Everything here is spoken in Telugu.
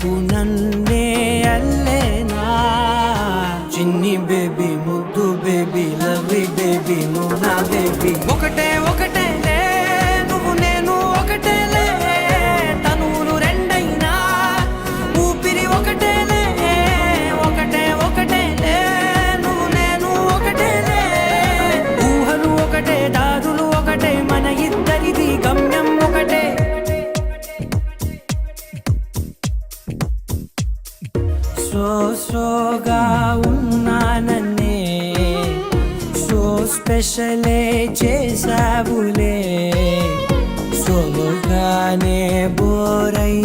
వరకు నన్నే అల్లేనా. చిన్ని బేబీ ముద్దు బేబీ లవ్లీ బేబీ నువ్వు నా బేబీ. ఒకటే ఒకటేలే నువ్వు నేను ఒకటేలే, తనువులు రెండైనా ఊపిరి ఒకటేలే. ఒకటే ఒకటేలే నువ్వు నేను ఒకటేలే, ఊహలు ఒకటే దారులు ఒకటే, మన ఇద్దరిది గమ్యం ఒకటే. సోగా ఉన్నానన్నే సో స్పెషలే చేసావులే. సోగానే బోరై